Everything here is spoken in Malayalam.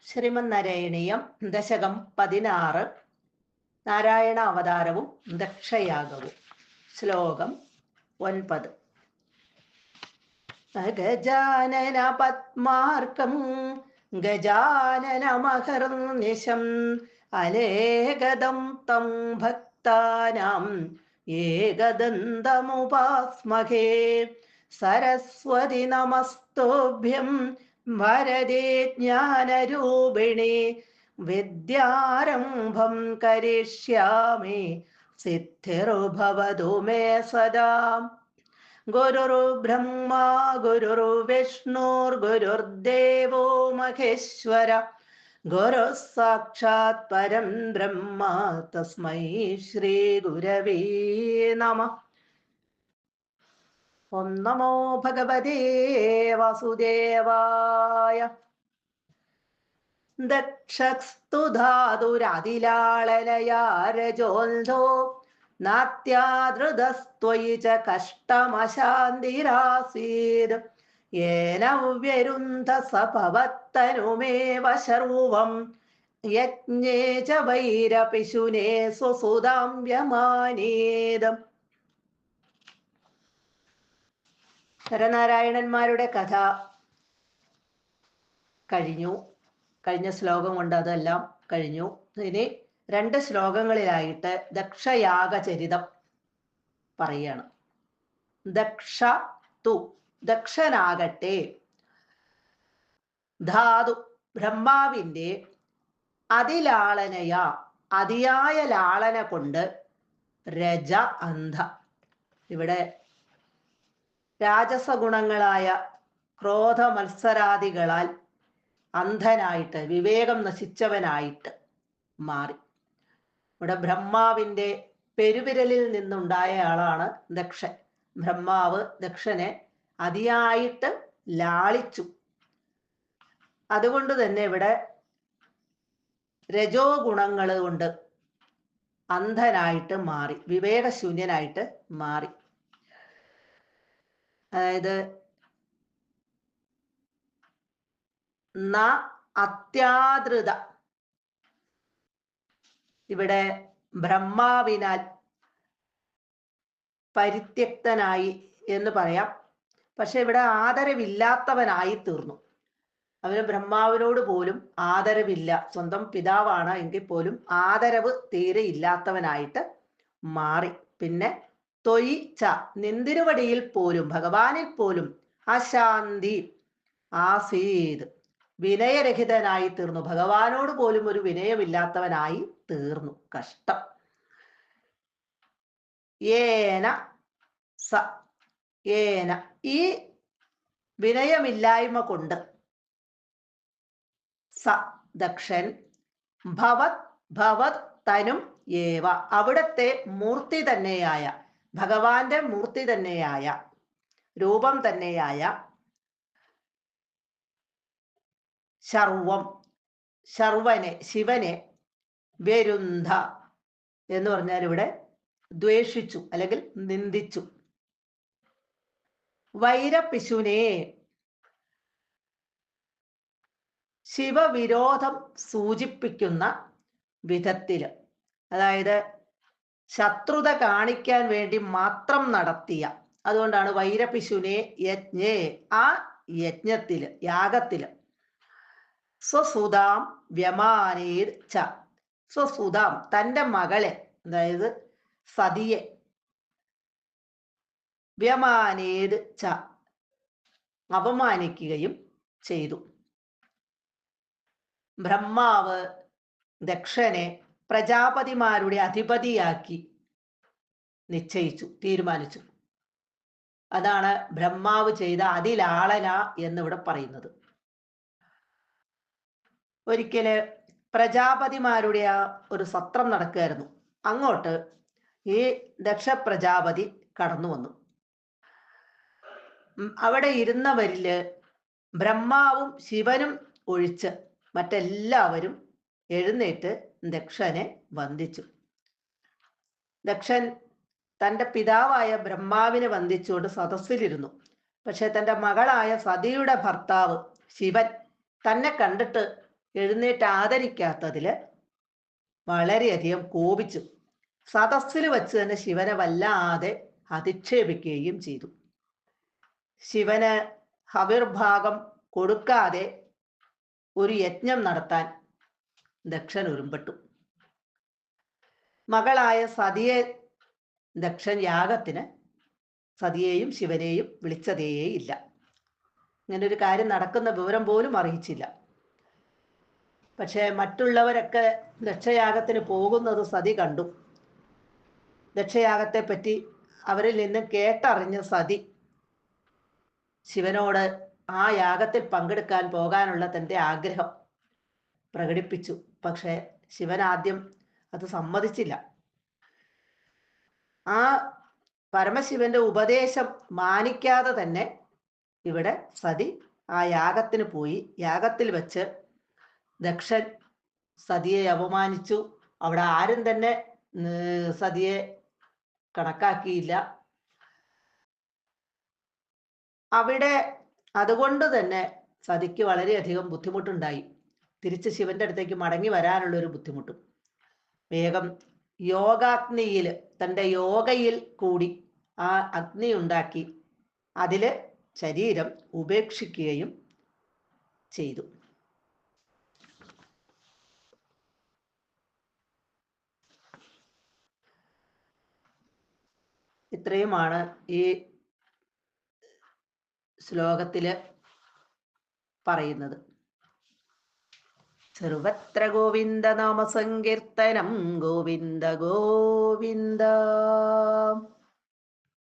ശ്രീമന്നാരായണീയം ദശകം 16 നാരായണ അവതാരവും ദക്ഷയാഗവും. ശ്ലോകം 9. ഗജാനന പത്മാർക്കം ഗജാനനമഹർനിശം അലേകദം തം ഭക്താനാം ഏകദന്തമുപാസ്മഹേ. സരസ്വതി നമസ്തുഭ്യം വരദേ ജ്ഞാനരൂപിണി വിദ്യാരംഭം കരിഷ്യാമി സിദ്ധിർഭവതു മേ സദാ. ഗുരുർബ്രഹ്മ ഗുരുർവിഷ്ണുർഗുരുർദേവോ മഹേശ്വര ഗുരുഃ സാക്ഷാത് പരം ബ്രഹ്മ തസ്മൈ ശ്രീ ഗുരവേ നമഃ. ഓം നമോ ഭഗവതേ വാസുദേവായ. ദക്ഷസ്തു ധാതുരതിലാളനയാ രജോൽധോ നാത്യാദൃതസ്ത്വയി ച കഷ്ടമശാന്തിരാസീത്. യേന വ്യരുന്ധ സഭവത്തനുമേവ ശർവം യജ്ഞേ ച വൈരപിശുനേ സ്വസുതാം വ്യമാനേത്. നരനാരായണന്മാരുടെ കഥ കഴിഞ്ഞു. കഴിഞ്ഞ ശ്ലോകം കൊണ്ട് അതെല്ലാം കഴിഞ്ഞു. ഇനി 2 ശ്ലോകങ്ങളിലായിട്ട് ദക്ഷയാഗചരിതം പറയാണ്. ദക്ഷ തു ദക്ഷനാകട്ടെ ധാതു ബ്രഹ്മാവിൻ്റെ അതിലാളനയ അതിയായ ലാളന കൊണ്ട് രജ അന്ധ. ഇവിടെ രാജസഗുണങ്ങളായ ക്രോധ മത്സരാദികളാൽ അന്ധനായിട്ട് വിവേകം നശിച്ചവനായിട്ട് മാറി. ഇവിടെ ബ്രഹ്മാവിൻ്റെ പെരുവിരലിൽ നിന്നുണ്ടായ ആളാണ് ദക്ഷൻ. ബ്രഹ്മാവ് ദക്ഷനെ അതിയായിട്ട് ലാളിച്ചു. അതുകൊണ്ട് തന്നെ ഇവിടെ രജോ ഗുണങ്ങൾ കൊണ്ട് അന്ധനായിട്ട് മാറി, വിവേകശൂന്യനായിട്ട് മാറി. അതായത് ന അത്യാദൃത, ഇവിടെ ബ്രഹ്മാവിനാൽ പരിത്യക്തനായി എന്ന് പറയാം. പക്ഷെ ഇവിടെ ആദരവില്ലാത്തവനായി തീർന്നു. അവന് ബ്രഹ്മാവിനോട് പോലും ആദരവില്ല. സ്വന്തം പിതാവാണ് എങ്കിൽ പോലും ആദരവ് തീരെ ഇല്ലാത്തവനായിട്ട് മാറി. പിന്നെ ത്വയിച്ച നിന്തിരുവടിയിൽ പോലും ഭഗവാനിൽ പോലും അശാന്തി ആസീത് വിനയരഹിതനായി തീർന്നു. ഭഗവാനോട് പോലും ഒരു വിനയമില്ലാത്തവനായി തീർന്നു. കഷ്ടം. ഏന സ ഏന ഈ വിനയമില്ലായ്മ കൊണ്ട് സ ദക്ഷൻ ഭവത് ഭവത് തനും ഏവ അവിടത്തെ മൂർത്തി തന്നെയായ ഭഗവാന്റെ മൂർത്തി തന്നെയായ രൂപം തന്നെയായ ശർവം ശർവനെ ശിവനെ വ്യരുന്ധ എന്ന് പറഞ്ഞാൽ ഇവിടെ ദ്വേഷിച്ചു അല്ലെങ്കിൽ നിന്ദിച്ചു. വൈരപിശുനെ ശിവവിരോധം സൂചിപ്പിക്കുന്ന വിധത്തില്, അതായത് ശത്രുത കാണിക്കാൻ വേണ്ടി മാത്രം നടത്തിയ, അതുകൊണ്ടാണ് വൈരപിശുനെ യജ്ഞേ ആ യജ്ഞത്തില് യാഗത്തില് സ്വസുതാം വ്യമാനേർ ച സ്വസുതാം തൻ്റെ മകളെ അതായത് സതിയെ വ്യമാനേത് ച അപമാനിക്കുകയും ചെയ്തു. ബ്രഹ്മാവ് ദക്ഷനെ പ്രജാപതിമാരുടെ അധിപതിയാക്കി നിശ്ചയിച്ചു, തീരുമാനിച്ചു. അതാണ് ബ്രഹ്മാവ് ചെയ്ത അതിലാളന എന്നിവിടെ പറയുന്നത്. ഒരിക്കല് പ്രജാപതിമാരുടെ ആ ഒരു സത്രം നടക്കുകയായിരുന്നു. അങ്ങോട്ട് ഈ ദക്ഷ പ്രജാപതി കടന്നു വന്നു. അവിടെ ഇരുന്നവരില് ബ്രഹ്മാവും ശിവനും ഒഴിച്ച് മറ്റെല്ലാവരും എഴുന്നേറ്റ് ദക്ഷനെ വന്ദിച്ചു. ദക്ഷൻ തൻ്റെ പിതാവായ ബ്രഹ്മാവിനെ വന്ദിച്ചുകൊണ്ട് സദസ്സിലിരുന്നു. പക്ഷെ തൻ്റെ മകളായ സതിയുടെ ഭർത്താവ് ശിവൻ തന്നെ കണ്ടിട്ട് എഴുന്നേറ്റ് ആദരിക്കാത്തതിൽ വളരെയധികം കോപിച്ചു. സദസ്സിൽ വെച്ച് തന്നെ ശിവനെ വല്ലാതെ അധിക്ഷേപിക്കുകയും ചെയ്തു. ശിവന് ഹവിർഭാഗം കൊടുക്കാതെ ഒരു യജ്ഞം നടത്താൻ ദക്ഷൻ ഒരുമ്പെട്ടു. മകളായ സതിയെ ദക്ഷൻ യാഗത്തിന് സതിയെയും ശിവനെയും വിളിച്ചതേയില്ല. ഇങ്ങനൊരു കാര്യം നടക്കുന്ന വിവരം പോലും അറിയിച്ചില്ല. പക്ഷെ മറ്റുള്ളവരൊക്കെ ദക്ഷയാഗത്തിന് പോകുന്നത് സതി കണ്ടു. ദക്ഷയാഗത്തെ പറ്റി അവരിൽ നിന്ന് കേട്ടറിഞ്ഞ സതി ശിവനോട് ആ യാഗത്തിൽ പങ്കെടുക്കാൻ പോകാനുള്ള തൻ്റെ ആഗ്രഹം പ്രകടിപ്പിച്ചു. പക്ഷെ ശിവൻ ആദ്യം അത് സമ്മതിച്ചില്ല. ആ പരമശിവന്റെ ഉപദേശം മാനിക്കാതെ തന്നെ ഇവിടെ സതി ആ യാഗത്തിന് പോയി. യാഗത്തിൽ വെച്ച് ദക്ഷൻ സതിയെ അപമാനിച്ചു. അവിടെ ആരും തന്നെ സതിയെ കണക്കാക്കിയില്ല. അവിടെ അതുകൊണ്ട് തന്നെ സതിക്ക് വളരെയധികം ബുദ്ധിമുട്ടുണ്ടായി. തിരിച്ച് ശിവന്റെ അടുത്തേക്ക് മടങ്ങി വരാനുള്ളൊരു ബുദ്ധിമുട്ടും. വേഗം യോഗാഗ്നിയിൽ, തൻ്റെ യോഗയിൽ കൂടി ആ അഗ്നി ഉണ്ടാക്കി അതില് ശരീരം ഉപേക്ഷിക്കുകയും ചെയ്തു. ഇത്രയുമാണ് ഈ ശ്ലോകത്തില് പറയുന്നത്. സർവത്ര ഗോവിന്ദ നാമ സങ്കീർത്തനം ഗോവിന്ദ ഗോവിന്ദ.